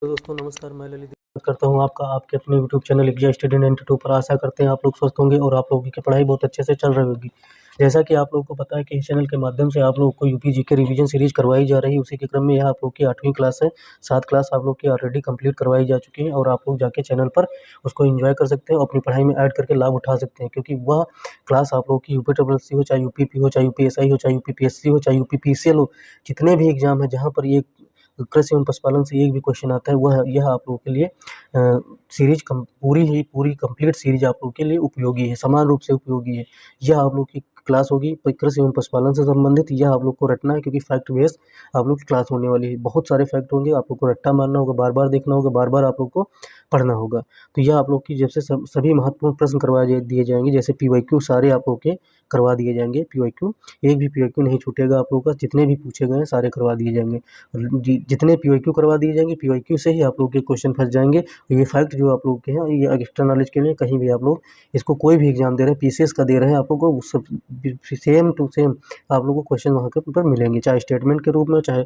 तो दोस्तों नमस्कार, मैं ललित बात करता हूँ आपका आपके अपने यूट्यूब चैनल एग्जाम स्टडी 92 पर। आशा करते हैं आप लोग स्वस्थ होंगे और आप लोगों की पढ़ाई बहुत अच्छे से चल रही होगी। जैसा कि आप लोगों को पता है कि इस चैनल के माध्यम से आप लोगों को यूपी जीके रिवीजन सीरीज करवाई जा रही है। उसी के क्रम में यह आप लोग की 8वीं क्लास है। 7 क्लास आप लोग की ऑलरेडी कंप्लीट करवाई जा चुकी है और आप लोग जाके चैनल पर उसको एंजॉय कर सकते हैं और अपनी पढ़ाई में ऐड करके लाभ उठा सकते हैं, क्योंकि वह क्लास आप लोग की यूपी ट्रिपल सी हो, चाहे यूपीपी हो, चाहे यूपीएसआई हो, चाहे यूपीपीएससी हो, चाहे यूपीपीसीएल हो, जितने भी एग्जाम है जहाँ पर ये कृषि एवं पशुपालन से एक भी क्वेश्चन आता है, वह यह आप लोगों के लिए सीरीज पूरी कंप्लीट सीरीज आप लोगों के लिए उपयोगी है, समान रूप से उपयोगी है। यह आप लोग की क्लास होगी कृषि एवं पशुपालन से संबंधित। यह आप लोग को रटना है, क्योंकि फैक्ट बेस्ड आप लोग की क्लास होने वाली है। बहुत सारे फैक्ट होंगे, आप लोग को रट्टा मारना होगा, बार बार देखना होगा, बार बार आप लोग को पढ़ना होगा। तो यह आप लोग की जब से सभी महत्वपूर्ण प्रश्न दिए जाएंगे, जैसे पीवाईक्यू सारे आप लोग के करवा दिए जाएंगे। पीवाईक्यू एक भी पीवाईक्यू नहीं छूटेगा आप लोगों का, जितने भी पूछे गए हैं सारे करवा दिए जाएंगे। जितने पीवाईक्यू करवा दिए जाएंगे, पीवाईक्यू से ही आप लोग के क्वेश्चन फंस जाएंगे। ये फैक्ट जो आप लोग के हैं, ये एक्स्ट्रा नॉलेज के लिए कहीं भी आप लोग इसको कोई भी एग्जाम दे रहे हैं, पीसीएस का दे रहे हैं, आप लोग को सब सेम टू सेम आप लोग को क्वेश्चन वहाँ के ऊपर मिलेंगे, चाहे स्टेटमेंट के रूप में, चाहे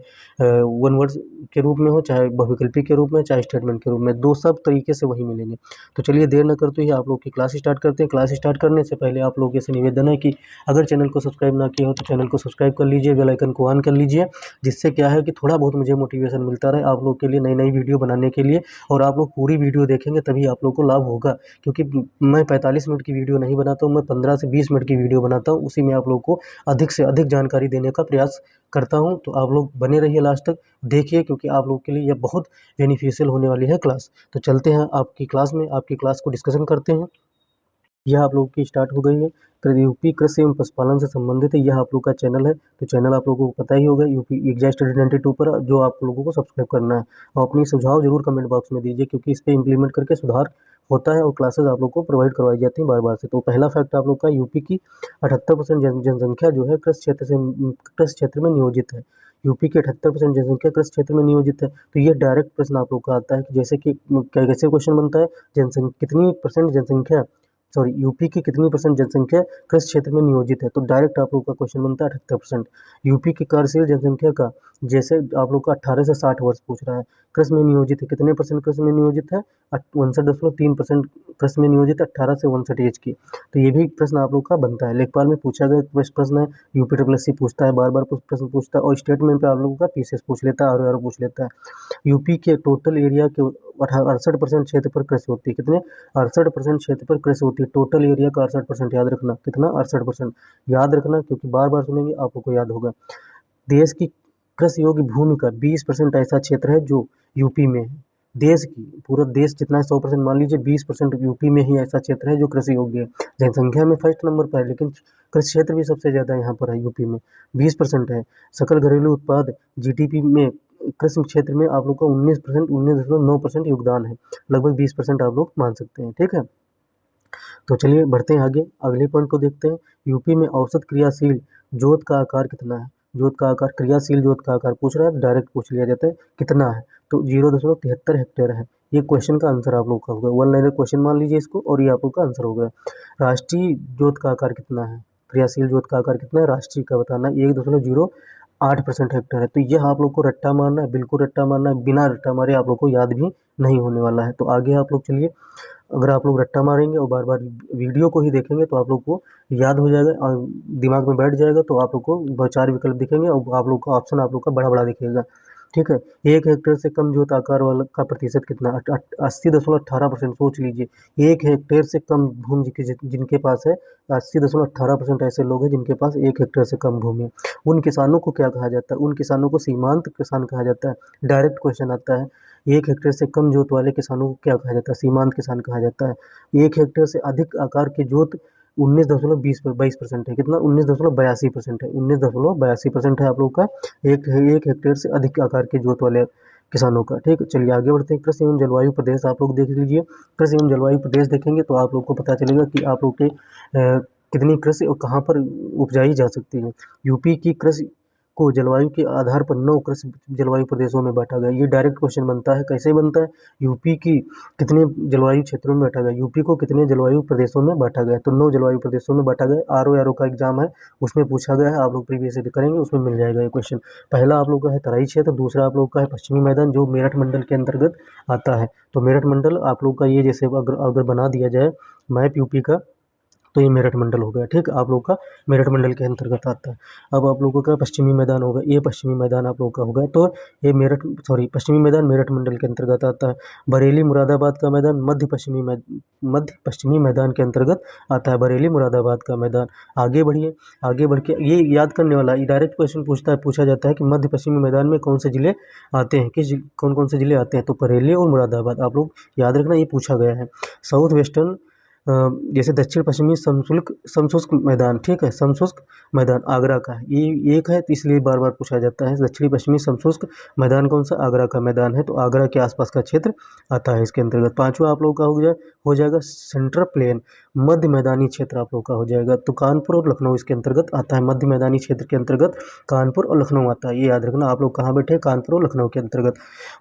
वन वर्ड के रूप में हो, चाहे बहुविकल्पी के रूप में, चाहे स्टेटमेंट के रूप में, दो सब तरीके से वही मिलेंगे। तो चलिए देर न करते हुए आप लोग की क्लास स्टार्ट करते हैं। क्लास स्टार्ट करने से पहले आप लोगों से निवेदन है कि अगर चैनल को सब्सक्राइब ना किया हो तो चैनल को सब्सक्राइब कर लीजिए, बेल आइकन को ऑन कर लीजिए, जिससे क्या है कि थोड़ा बहुत मुझे मोटिवेशन मिलता रहे आप लोग के लिए नई नई वीडियो बनाने के लिए। और आप लोग पूरी वीडियो देखेंगे तभी आप लोग को लाभ होगा, क्योंकि मैं 45 मिनट की वीडियो नहीं बनाता हूँ, मैं 15 से 20 मिनट की वीडियो बनाता हूँ। उसी में आप लोग को अधिक से अधिक जानकारी देने का प्रयास करता हूँ। तो आप लोग बने रहिए लास्ट तक, देखिए, क्योंकि आप लोग के लिए यह बहुत बेनिफिशियल होने वाली है क्लास। तो चलते हैं आपकी क्लास में, आपकी क्लास को डिस्कशन करते हैं। यह आप लोगों की स्टार्ट हो गई है। यूपी कृषि एवं पशुपालन से संबंधित है, यह आप लोग का चैनल है। तो चैनल आप लोगों को पता ही होगा, यूपी एग्जाम स्टडी 92 पर, जो आप लोगों को सब्सक्राइब करना है। और अपनी सुझाव जरूर कमेंट बॉक्स में दीजिए, क्योंकि इस पर इम्प्लीमेंट करके सुधार होता है और क्लासेस आप लोग को प्रोवाइड करवाई जाती हैं बार बार से। तो पहला फैक्ट आप लोग का, यूपी की 78% जनसंख्या जो है कृषि क्षेत्र में नियोजित है। यूपी की 78% जनसंख्या कृषि क्षेत्र में नियोजित है। तो ये डायरेक्ट प्रश्न आप लोग का आता है कि जैसे कि कैसे क्वेश्चन बनता है, जनसंख्या कितनी परसेंट जनसंख्या, सॉरी, यूपी की कितनी परसेंट जनसंख्या कृषि क्षेत्र में नियोजित है। तो डायरेक्ट आप लोग का क्वेश्चन बनता है 78%। यूपी की कार्यशील जनसंख्या का, जैसे आप लोग का 18 से 60 वर्ष पूछ रहा है, कृषि में नियोजित है, कितने परसेंट कृषि में नियोजित है, 59.3% कृषि में नियोजित है 18 से 59 एज की। तो ये भी प्रश्न आप लोग का बनता है, लेखपाल में पूछा गया प्रश्न है, यूपी ट्रिपल एससी पूछता है, बार बार प्रश्न पूछता है, और स्टेटमेंट पे आप लोगों का पीसीएस पूछ लेता है और पूछ लेता है। यूपी के टोटल एरिया के 68% क्षेत्र पर कृषि होती है, कितने, 68% क्षेत्र पर कृषि होती है। टोटल एरिया का 68%, याद रखना, कितना, 68%, याद रखना, क्योंकि बार बार सुनेंगे आप लोग को याद होगा। देश की कृषि योग्य भूमि का 20% ऐसा क्षेत्र है जो यूपी में है। देश की, पूरा देश जितना है 100% मान लीजिए, 20% यूपी में ही ऐसा क्षेत्र है जो कृषि योग्य है। जनसंख्या में फर्स्ट नंबर पर है, लेकिन कृषि क्षेत्र भी सबसे ज़्यादा यहाँ पर है, यूपी में 20% है। सकल घरेलू उत्पाद जीडीपी में कृषि क्षेत्र में आप लोग का 19.9% योगदान है, लगभग 20% आप लोग मान सकते हैं, ठीक है। तो चलिए बढ़ते हैं आगे, अगले पॉइंट को देखते हैं। यूपी में औसत क्रियाशील जोत का आकार कितना है। जोत का आकार, क्रियाशील जोत का आकार पूछ रहा है, डायरेक्ट पूछ लिया जाता है कितना है, तो 0.73 हेक्टेयर है। ये क्वेश्चन का आंसर आप लोग का होगा, वन लाइनर क्वेश्चन मान लीजिए इसको, और ये आप लोग का आंसर होगा। राष्ट्रीय जोत का आकार कितना है, क्रियाशील जोत का आकार कितना है, राष्ट्रीय का बताना, 1.08% हेक्टेयर है। तो यह आप लोग को रट्टा मारना है, बिल्कुल रट्टा मारना है, बिना रट्टा मारे आप लोग को याद भी नहीं होने वाला है। तो आगे आप लोग चलिए, अगर आप लोग रट्टा मारेंगे और बार बार वीडियो को ही देखेंगे तो आप लोग को याद हो जाएगा और दिमाग में बैठ जाएगा। तो आप लोग को 4 विकल्प दिखेंगे और आप लोग का ऑप्शन आप लोग का बड़ा बड़ा दिखेगा, ठीक है। 1 हेक्टेयर से कम जोत आकार वाला का प्रतिशत कितना, 80.18%। सोच लीजिए, 1 हेक्टेयर से कम भूमि जिनके पास है, 80.18% ऐसे लोग हैं जिनके पास 1 हेक्टेयर से कम भूमि है। उन किसानों को क्या कहा जाता है, उन किसानों को सीमांत किसान कहा जाता है। डायरेक्ट क्वेश्चन आता है, 1 हेक्टेयर से कम जोत वाले किसानों को क्या कहा जाता है, सीमांत किसान कहा जाता है। 1 हेक्टेयर से अधिक आकार की जोत 19.22% है, कितना, 19.82% है, 19.82% है आप लोग का एक हेक्टेयर से अधिक आकार के जोत वाले किसानों का, ठीक है। चलिए आगे बढ़ते हैं। कृषि एवं जलवायु प्रदेश आप लोग देख लीजिए। कृषि एवं जलवायु प्रदेश देखेंगे तो आप लोग को पता चलेगा कि आप लोग के कितनी कृषि और कहाँ पर उपजाई जा सकती है। यूपी की कृषि को जलवायु के आधार पर 9 कृषि जलवायु प्रदेशों में बांटा गया। ये डायरेक्ट क्वेश्चन बनता है। कैसे बनता है? यूपी की कितने जलवायु क्षेत्रों में बांटा गया, यूपी को कितने जलवायु प्रदेशों में बांटा गया, तो 9 जलवायु प्रदेशों में बांटा गया। आरओ का एग्जाम है, उसमें पूछा गया है, आप लोग प्रीवियस ईयर करेंगे उसमें मिल जाएगा ये क्वेश्चन। पहला आप लोग का है तराई क्षेत्र, दूसरा आप लोग का है पश्चिमी मैदान जो मेरठ मंडल के अंतर्गत आता है। तो मेरठ मंडल आप लोग का ये जैसे अगर बना दिया जाए मैप यूपी का, तो ये मेरठ मंडल हो गया। ठीक, आप लोग का मेरठ मंडल के अंतर्गत आता है। अब आप लोगों का पश्चिमी मैदान होगा, ये पश्चिमी मैदान आप लोगों का होगा, तो ये पश्चिमी मैदान मेरठ मंडल के अंतर्गत आता है। बरेली मुरादाबाद का मैदान मध्य पश्चिमी मैदान के अंतर्गत आता है, बरेली मुरादाबाद का मैदान। आगे बढ़िए, आगे बढ़ के ये याद करने वाला ये डायरेक्ट क्वेश्चन पूछा जाता है कि मध्य पश्चिमी मैदान में कौन से जिले आते हैं, कौन कौन से जिले आते हैं, तो बरेली और मुरादाबाद आप लोग याद रखना, ये पूछा गया है। साउथ वेस्टर्न जैसे दक्षिण पश्चिमी समशुष्क मैदान, ठीक है, समशुष्क मैदान आगरा का है, ये एक है, तो इसलिए बार बार पूछा जाता है। दक्षिणी पश्चिमी समशुष्क मैदान कौन सा? आगरा का मैदान है, तो आगरा के आसपास का क्षेत्र आता है इसके अंतर्गत। पांचवा आप लोगों का हो जाएगा सेंट्रल प्लेन, मध्य मैदानी क्षेत्र आप लोग का हो जाएगा। तो कानपुर और लखनऊ इसके अंतर्गत आता है, मध्य मैदानी क्षेत्र के अंतर्गत कानपुर और लखनऊ आता है, ये याद रखना। आप लोग कहाँ बैठे? कानपुर और लखनऊ के अंतर्गत।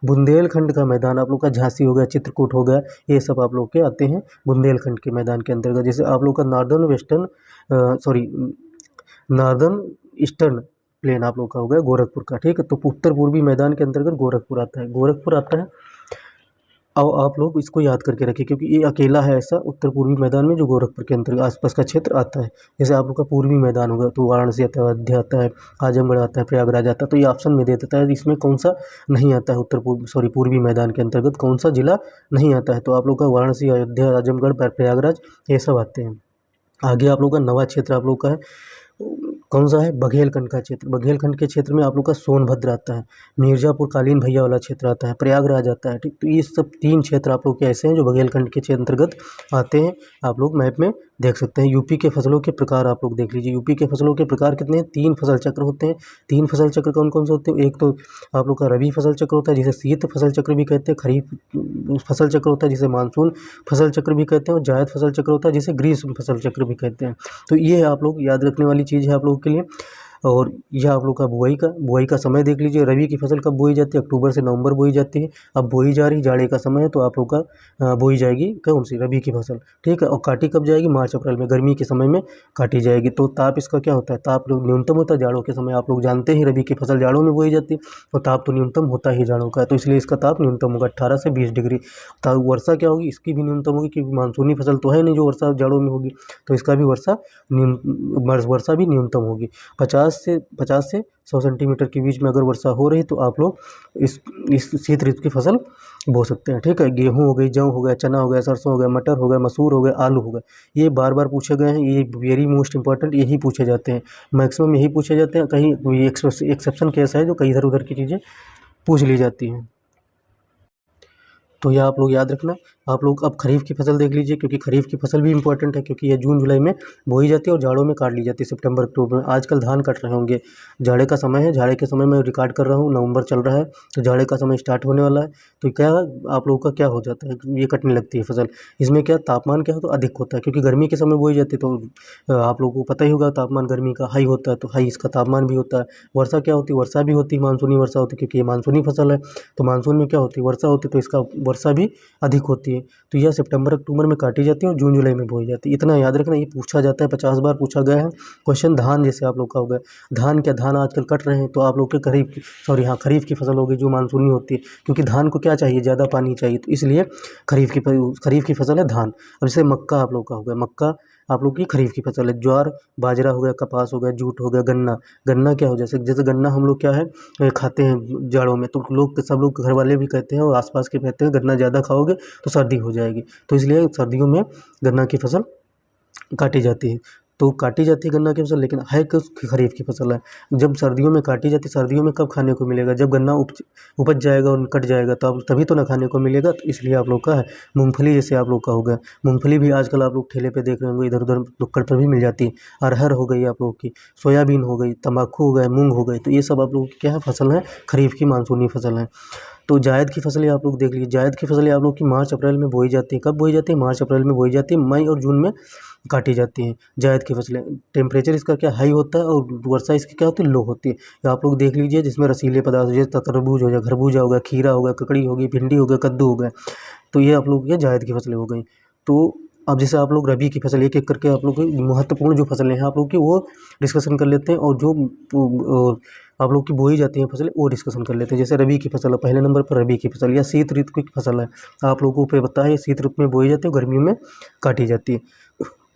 बुंदेलखंड का मैदान आप लोग का झांसी हो गया, चित्रकूट हो गया, ये सब आप लोग के आते हैं बुंदेलखंड के मैदान के अंतर्गत। जैसे आप लोग का नॉर्दर्न ईस्टर्न प्लेन आप लोग का हो गया गोरखपुर का, ठीक है। तो उत्तर पूर्वी मैदान के अंतर्गत गोरखपुर आता है, गोरखपुर आता है। अब आप लोग इसको याद करके रखिए क्योंकि ये अकेला है ऐसा उत्तर पूर्वी मैदान में जो गोरखपुर के अंतर्गत आसपास का क्षेत्र आता है। जैसे आप लोग का पूर्वी मैदान होगा तो वाराणसी आता है, अयोध्या आता है, आजमगढ़ आता है, प्रयागराज आता है, तो ये ऑप्शन में दे देता है इसमें कौन सा नहीं आता है, पूर्वी मैदान के अंतर्गत कौन सा जिला नहीं आता है। तो आप लोग का वाराणसी, अयोध्या, आजमगढ़, प्रयागराज ये सब आते हैं। आगे आप लोग का नवा क्षेत्र आप लोग का है कौन सा है? बघेलखंड का क्षेत्र। बघेलखंड के क्षेत्र में आप लोग का सोनभद्र आता है, मिर्जापुर कालीन भैया वाला क्षेत्र आता है, प्रयागराज आता है, ठीक। तो ये सब 3 क्षेत्र आप लोग के ऐसे हैं जो बघेलखंड के अंतर्गत आते हैं। आप लोग मैप में देख सकते हैं। यूपी के फसलों के प्रकार आप लोग देख लीजिए। यूपी के फसलों के प्रकार कितने हैं? 3 फसल चक्र होते हैं। 3 फसल चक्र कौन कौन से होते हैं? एक तो आप लोग का रबी फसल चक्र होता है जिसे शीत फसल चक्र भी कहते हैं, खरीफ फसल चक्र होता है जिसे मानसून फसल चक्र भी कहते हैं, और जायद फसल चक्र होता है जिसे ग्रीष्म फसल चक्र भी कहते हैं। तो ये आप लोग याद रखने वाली चीज़ है आप लोगों के लिए। और यह आप लोग का बुआई का समय देख लीजिए। रबी की फसल कब बोई जाती है? अक्टूबर से नवंबर बोई जाती है। अब बोई जा रही, जाड़े का समय है, तो आप लोग का बोई जाएगी कौन सी? रबी की फसल, ठीक है। और काटी कब जाएगी? मार्च अप्रैल में, गर्मी के समय में काटी जाएगी। तो ताप इसका क्या होता है? ताप लोग न्यूनतम होता है जाड़ों के समय। आप लोग जानते ही रबी की फसल जाड़ों में बोई जाती है, और ताप तो न्यूनतम होता ही जाड़ों का है, तो इसलिए इसका ताप न्यूनतम होगा 18 से 20 डिग्री। वर्षा क्या होगी? इसकी भी न्यूनतम होगी क्योंकि मानसूनी फसल तो है नहीं जो वर्षा जाड़ों में होगी, तो इसका भी वर्षा भी न्यूनतम होगी। 50 से 100 सेंटीमीटर के बीच में अगर वर्षा हो रही तो आप लोग इस शीत ऋतु की फसल बो सकते हैं, ठीक है। गेहूं हो गई, जौ हो गया, चना हो गया, सरसों हो गया, मटर हो गया, मसूर हो गया, आलू हो गया, ये बार बार पूछे गए हैं। ये वेरी मोस्ट इंपॉर्टेंट, यही पूछे जाते हैं, मैक्सिमम यही पूछे जाते हैं। कहीं एक्सेप्शन केस है जो कहीं इधर उधर की चीज़ें पूछ ली जाती हैं। तो यह आप लोग याद रखना। आप लोग अब खरीफ की फसल देख लीजिए क्योंकि खरीफ की फसल भी इंपॉर्टेंट है, क्योंकि यह जून जुलाई में बोई जाती है और जाड़ों में काट ली जाती है सितंबर अक्टूबर में। आजकल धान कट रहे होंगे, जाड़े का समय है, जाड़े के समय में रिकॉर्ड कर रहा हूँ, नवंबर चल रहा है, तो जाड़े का समय स्टार्ट होने वाला है। तो क्या आप लोगों का क्या हो जाता है? ये कटने लगती है फसल। इसमें क्या तापमान क्या हो तो अधिक होता है, क्योंकि गर्मी के समय बोई जाती है, तो आप लोगों को पता ही होगा तापमान गर्मी का हाई होता है, तो हाई इसका तापमान भी होता है। वर्षा क्या होती है? वर्षा भी होती है, मानसूनी वर्षा होती है, क्योंकि ये मानसूनी फसल है, तो मानसून में क्या होती है? वर्षा होती है, तो इसका वर्षा भी अधिक होती है। तो यह सितंबर अक्टूबर में काटी जाती है और जून जुलाई में बोई जाती है। इतना याद रखना, ये पूछा जाता है, 50 बार पूछा गया है क्वेश्चन। धान जैसे आप लोग का हो गया, धान आजकल कट रहे हैं, तो आप लोग के खरीफ की फसल होगी जो मानसूनी होती है, क्योंकि धान को क्या चाहिए? ज़्यादा पानी चाहिए, तो इसलिए खरीफ की फसल है धान। अब जैसे मक्का आप लोग का हो गया, मक्का आप लोग की खरीफ की फसल है। ज्वार, बाजरा हो गया, कपास हो गया, जूट हो गया, गन्ना क्या हो, जैसे गन्ना हम लोग क्या है खाते हैं जाड़ों में, तो सब लोग घर वाले भी कहते हैं और आसपास के कहते हैं गन्ना ज़्यादा खाओगे तो सर्दी हो जाएगी, तो इसलिए सर्दियों में गन्ना की फसल काटी जाती है। तो काटी जाती है गन्ना की फसल, लेकिन है कि खरीफ की फसल है। जब सर्दियों में काटी जाती है, सर्दियों में कब खाने को मिलेगा? जब गन्ना उपज जाएगा और कट जाएगा, तो अब तभी तो ना खाने को मिलेगा। तो इसलिए आप लोग का है मूंगफली, जैसे आप लोग का हो गया मूंगफली भी आजकल आप लोग ठेले पे देख रहे होंगे, इधर उधर नुक्कड़ पर भी मिल जाती है। अरहर हो गई आप लोग की, सोयाबीन हो गई, तम्बाकू हो गए, मूंग हो गई, तो ये सब आप लोग की क्या है? फसल है, खरीफ की मानसूनी फसल है। तो जायद की फसलें आप लोग देख लीजिए, जायद की फसलें आप लोग की मार्च अप्रैल में बोई जाती है। कब बोई जाती है? मार्च अप्रैल में बोई जाती है, मई और जून में काटी जाती हैं जायद की फसलें। टेम्परेचर इसका क्या हाई होता है और वर्षा इसकी क्या होती है? लो होती है। तो आप लोग देख लीजिए, जिसमें रसीले पदार्थ जैसे तरबूज हो गया, खरबूजा हो गया, खीरा हो गया, ककड़ी हो गई, भिंडी हो गया, कद्दू हो गया, तो ये आप लोग ये जायद की फसलें हो गई। तो अब जैसे आप लोग रबी की फसल एक एक करके आप लोग की महत्वपूर्ण जो फसलें हैं आप लोग की वो डिस्कशन कर लेते हैं, और जो आप लोग की बोई जाती हैं फसलें वो डिस्कशन कर लेते हैं। जैसे रबी की फसल है, पहले नंबर पर रबी की फसल या शीत ऋतु की फसल है। आप लोगों को पता है शीत ऋतु में बोई जाती है, गर्मियों में काटी जाती है।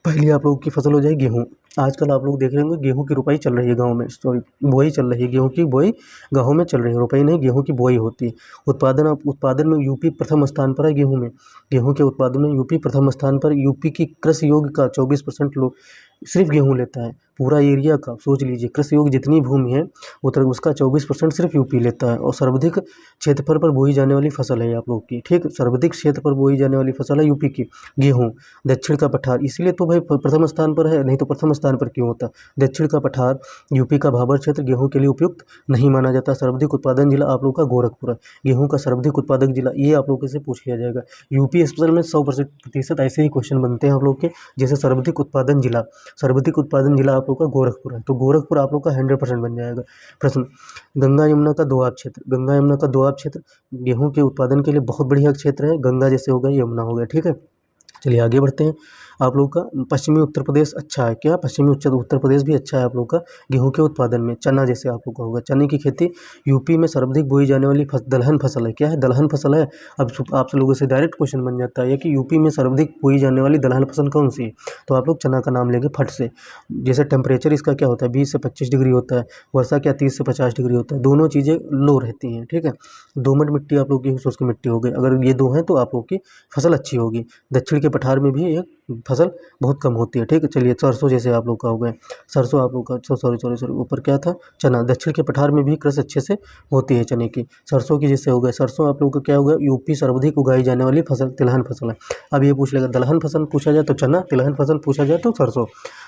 पहली आप लोगों की फसल हो जाएगी गेहूँ। आजकल आप लोग देख रहे होंगे गेहूँ की रुपाई चल रही है गाँव में, सॉरी बुआई चल रही है, गेहूँ की बुआई गाँव में चल रही है, रुपाई नहीं, गेहूँ की बुआई होती है। उत्पादन में यूपी प्रथम स्थान पर है गेहूँ में। गेहूँ के उत्पादन में यूपी प्रथम स्थान पर। यूपी की कृषि योग्य का 24% लोग सिर्फ गेहूँ लेता है, पूरा एरिया का सोच लीजिए, कृषि योग्य जितनी भूमि है उतर उसका 24% सिर्फ यूपी लेता है। और सर्वाधिक क्षेत्रफल पर बोई जाने वाली फसल है आप लोग की, ठीक, सर्वाधिक क्षेत्र पर बोई जाने वाली फसल है यूपी की गेहूँ। दक्षिण का पठार, इसलिए तो भाई प्रथम स्थान पर है, नहीं तो प्रथम स्थान पर क्यों होता? दक्षिण का पठार यूपी का भाबर क्षेत्र गेहूँ के लिए उपयुक्त नहीं माना जाता। सर्वाधिक उत्पादन जिला आप लोग का गोरखपुर है, गेहूँ का सर्वाधिक उत्पादक जिला, ये आप लोगों से पूछ लिया जाएगा। यूपी स्पेशल में 100% ऐसे ही क्वेश्चन बनते हैं आप लोग के। जैसे सर्वाधिक उत्पादन जिला आप लोग का गोरखपुर है, तो गोरखपुर आप लोग का 100% बन जाएगा प्रश्न। गंगा यमुना का दोआब क्षेत्र, गंगा यमुना का दोआब क्षेत्र गेहूं के उत्पादन के लिए बहुत बढ़िया क्षेत्र है। गंगा जैसे हो गया, यमुना हो गया, ठीक है। चलिए आगे बढ़ते हैं। आप लोग का पश्चिमी उत्तर प्रदेश अच्छा है क्या? पश्चिमी उत्तर प्रदेश भी अच्छा है आप लोग का गेहूं के उत्पादन में। चना जैसे आप लोग का होगा, चने की खेती यूपी में सर्वाधिक बोई जाने वाली दलहन फसल है। क्या है? दलहन फसल है। अब आप लोगों से डायरेक्ट क्वेश्चन बन जाता है कि यूपी में सर्वाधिक बोई जाने वाली दलहन फसल कौन सी है, तो आप लोग चना का नाम लेंगे फट से। जैसे टेम्परेचर इसका क्या होता है? 20 से 25 डिग्री होता है। वर्षा क्या 30 से 50 डिग्री होता है। दोनों चीज़ें लो रहती हैं, ठीक है। दोमट मिट्टी आप लोग की शुष्क मिट्टी हो गई, अगर ये दो हैं तो आप लोग की फसल अच्छी होगी। दक्षिण के पठार में भी एक फसल बहुत कम होती है, ठीक है। चलिए सरसों जैसे आप लोग का हो गए, सरसों आप लोग का सॉरी ऊपर क्या था? चना। दक्षिण के पठार में भी कृषि अच्छे से होती है चने की। सरसों की जैसे हो गए, सरसों आप लोग का क्या होगा? यूपी सर्वाधिक उगाई जाने वाली फसल तिलहन फसल है। अब ये पूछ लेगा दलहन फसल पूछा जाए तो चना, तिलहन फसल पूछा जाए तो सरसों,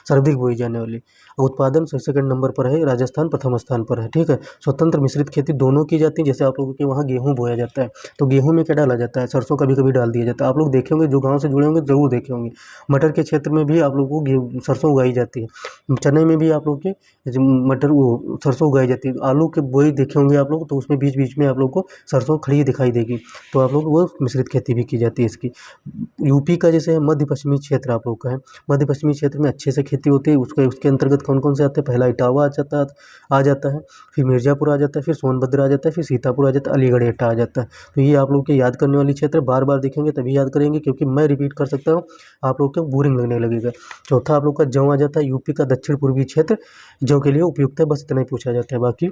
सर्वाधिक बोई जाने वाली। उत्पादन सेकंड नंबर पर है, राजस्थान प्रथम स्थान पर है, ठीक है। स्वतंत्र मिश्रित खेती दोनों की जाती है। जैसे आप लोगों के वहाँ गेहूँ बोया जाता है, तो गेहूँ में क्या डाला जाता है? सरसों कभी कभी डाल दिया जाता है। आप लोग देखे होंगे, जो गाँव से जुड़े होंगे जरूर देखे होंगे। मटर के क्षेत्र में भी आप लोगों को सरसों उगाई जाती है। चने में भी आप लोग के मटर वो सरसों उगाई जाती है। आलू के बोई देखे होंगे आप लोग, तो उसमें बीच बीच में आप लोग को सरसों खड़ी दिखाई देगी, तो आप लोग वो मिश्रित खेती भी की जाती है इसकी। यूपी का जैसे मध्य पश्चिमी क्षेत्र आप लोग का है, मध्य पश्चिमी क्षेत्र में अच्छे से खेती होती है। उसके अंतर्गत कौन कौन से आते हैं? पहला इटावा आ जाता है, फिर मिर्ज़ापुर आ जाता है, फिर सोनभद्र आ जाता है, फिर सीतापुर आ जाता है, अलीगढ़ एटा आ जाता है। तो ये आप लोग के याद करने वाली क्षेत्र, बार बार देखेंगे तभी याद करेंगे, क्योंकि मैं रिपीट कर सकता हूँ, आप लोग को बोरिंग लगने लगेगा। चौथा आप लोग का जौ आ जाता है, यूपी का दक्षिण पूर्वी क्षेत्र जौ के लिए उपयुक्त है। बस इतना ही पूछा जाता है, बाकी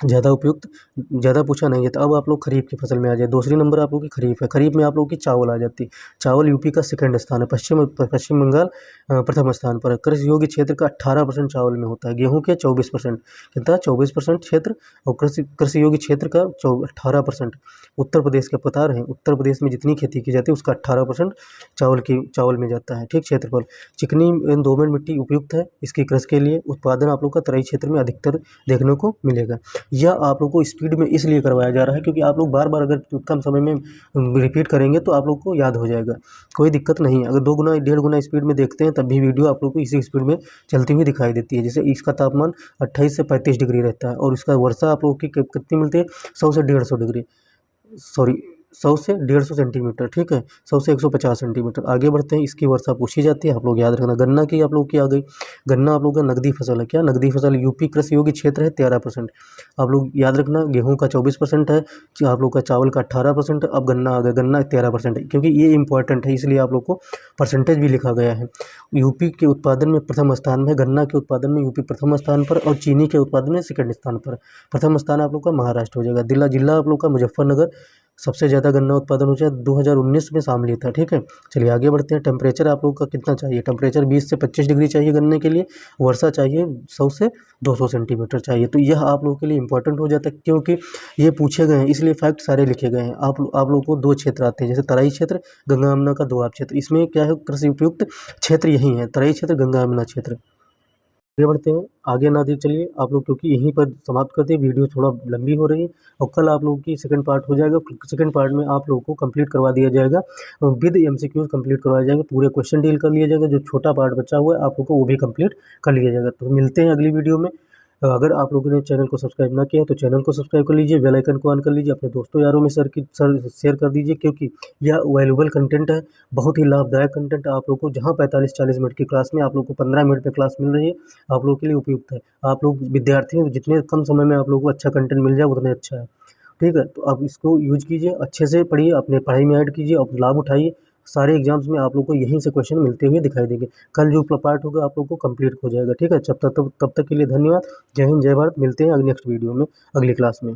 ज़्यादा उपयुक्त ज़्यादा पूछा नहीं है। तो अब आप लोग खरीफ की फसल में आ जाए। दूसरी नंबर आप लोग की खरीफ है। खरीफ में आप लोग की चावल आ जाती है। चावल यूपी का सेकंड स्थान है। पश्चिम बंगाल प्रथम स्थान पर है। कृषि योग्य क्षेत्र का 18% चावल में होता है। गेहूँ के 24%, कितना? 24% क्षेत्र, और कृषि योग्य क्षेत्र का 18%। उत्तर प्रदेश के पता रहे, उत्तर प्रदेश में जितनी खेती की जाती है उसका 18% चावल में जाता है, ठीक। क्षेत्रफल चिकनी दोमट मिट्टी उपयुक्त है इसकी कृषि के लिए। उत्पादन आप लोग का तराई क्षेत्र में अधिकतर देखने को मिलेगा। यह आप लोग को स्पीड में इसलिए करवाया जा रहा है क्योंकि आप लोग बार बार अगर कम समय में रिपीट करेंगे तो आप लोग को याद हो जाएगा, कोई दिक्कत नहीं है। अगर 2 गुना 1.5 गुना स्पीड में देखते हैं तब भी वीडियो आप लोग को इसी स्पीड में चलती हुई दिखाई देती है। जैसे इसका तापमान 28 से 35 डिग्री रहता है, और इसका वर्षा आप लोग की कितनी मिलती है? 100 से 150 डिग्री, सॉरी 100 से 150 सेंटीमीटर, ठीक है। 100 से 150 सेंटीमीटर। आगे बढ़ते हैं, इसकी वर्षा पूछी जाती है, आप लोग याद रखना। गन्ना की आप लोग की आ गई। गन्ना आप लोग का नगदी फसल है। क्या नगदी फसल? यूपी कृषि योग्य क्षेत्र है 13%। आप लोग याद रखना, गेहूं का 24% है, आप लोग का चावल का 18%। अब गन्ना आ गया, गन्ना 13% है, क्योंकि ये इंपॉर्टेंट है इसलिए आप लोग को परसेंटेज भी लिखा गया है। यूपी के उत्पादन में प्रथम स्थान में, गन्ना के उत्पादन में यूपी प्रथम स्थान पर, और चीनी के उत्पादन में सेकंड स्थान पर। प्रथम स्थान आप लोग का महाराष्ट्र हो जाएगा। जिला आप लोग का मुजफ्फरनगर सबसे ज़्यादा गन्ना उत्पादन हो जाए, 2019 में शामिल था, ठीक है। चलिए आगे बढ़ते हैं। टेम्परेचर आप लोग का कितना चाहिए? टेम्परेचर 20 से 25 डिग्री चाहिए गन्ने के लिए। वर्षा चाहिए 100 से 200 सेंटीमीटर चाहिए। तो यह आप लोगों के लिए इंपॉर्टेंट हो जाता है, क्योंकि ये पूछे गए हैं इसलिए फैक्ट सारे लिखे गए हैं। आप लोग को 2 क्षेत्र आते हैं, जैसे तराई क्षेत्र, गंगा यमुना का दोआब क्षेत्र। इसमें क्या है? कृषि उपयुक्त क्षेत्र यही है, तराई क्षेत्र, गंगा यमुना क्षेत्र। आगे बढ़ते हैं, आगे ना दे चलिए आप लोग, क्योंकि यहीं पर समाप्त करते हैं, वीडियो थोड़ा लंबी हो रही है और कल आप लोगों की सेकंड पार्ट हो जाएगा। सेकंड पार्ट में आप लोगों को कंप्लीट करवा दिया जाएगा, विद एमसीक्यूज कंप्लीट करवाया जाएगा, पूरे क्वेश्चन डील कर लिया जाएगा, जो छोटा पार्ट बचा हुआ है आप लोग को वो भी कंप्लीट कर लिया जाएगा। तो मिलते हैं अगली वीडियो में। अगर आप लोगों ने चैनल को सब्सक्राइब ना किया है तो चैनल को सब्सक्राइब कर लीजिए, बेल आइकन को ऑन कर लीजिए, अपने दोस्तों यारों में शेयर कर दीजिए, क्योंकि यह वैल्यूबल कंटेंट है, बहुत ही लाभदायक कंटेंट है। आप लोग को जहाँ 45-40 मिनट की क्लास में आप लोग को 15 मिनट में क्लास मिल रही है, आप लोगों के लिए उपयुक्त है। आप लोग विद्यार्थी हैं, जितने कम समय में आप लोगों को अच्छा कंटेंट मिल जाए उतने अच्छा है। ठीक है, तो आप इसको यूज कीजिए, अच्छे से पढ़िए, अपने पढ़ाई में ऐड कीजिए और लाभ उठाइए। सारे एग्जाम्स में आप लोग को यहीं से क्वेश्चन मिलते हुए दिखाई देंगे। कल जो पार्ट होगा आप लोग को कंप्लीट हो जाएगा। ठीक है, तब तक के लिए धन्यवाद। जय हिंद, जय भारत। मिलते हैं नेक्स्ट वीडियो में, अगली क्लास में।